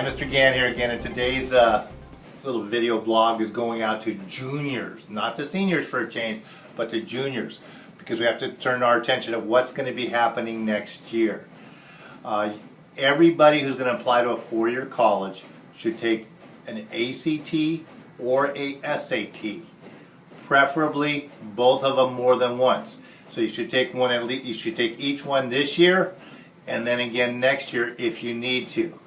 Mr. Gann here again, and today's little video blog is going out to juniors, not to seniors for a change, but to juniors, because we have to turn our attention to what's going to be happening next year. Everybody who's going to apply to a four-year college should take an ACT or a SAT, preferably both of them more than once. So you should take one at least. You should take each one this year, and then again next year if you need to.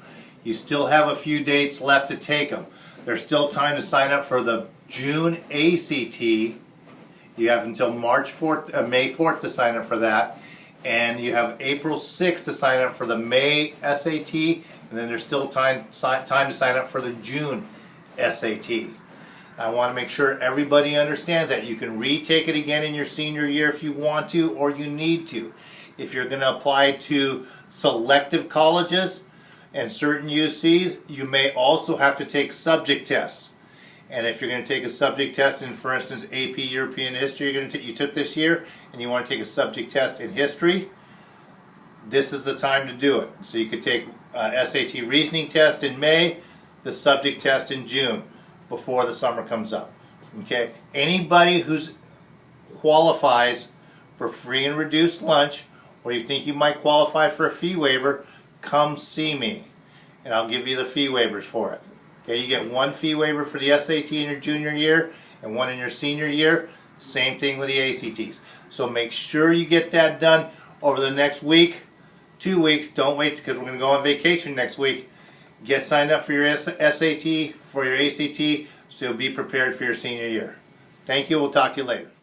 You still have a few dates left to take them. There's still time to sign up for the June ACT. You have until May 4th to sign up for that. And you have April 6th to sign up for the May SAT. And then there's still time to sign up for the June SAT. I want to make sure everybody understands that. You can retake it again in your senior year if you want to or you need to. If you're going to apply to selective colleges and certain UCs, you may also have to take subject tests. And if you're going to take a subject test in, for instance, AP European History you took this year, and you want to take a subject test in history, this is the time to do it. So you could take SAT reasoning test in May, the subject test in June, before the summer comes up. Okay? Anybody who qualifies for free and reduced lunch, or you think you might qualify for a fee waiver, come see me, and I'll give you the fee waivers for it. Okay, you get one fee waiver for the SAT in your junior year and one in your senior year. Same thing with the ACTs. So make sure you get that done over the next week, 2 weeks. Don't wait, because we're going to go on vacation next week. Get signed up for your SAT, for your ACT, so you'll be prepared for your senior year. Thank you. We'll talk to you later.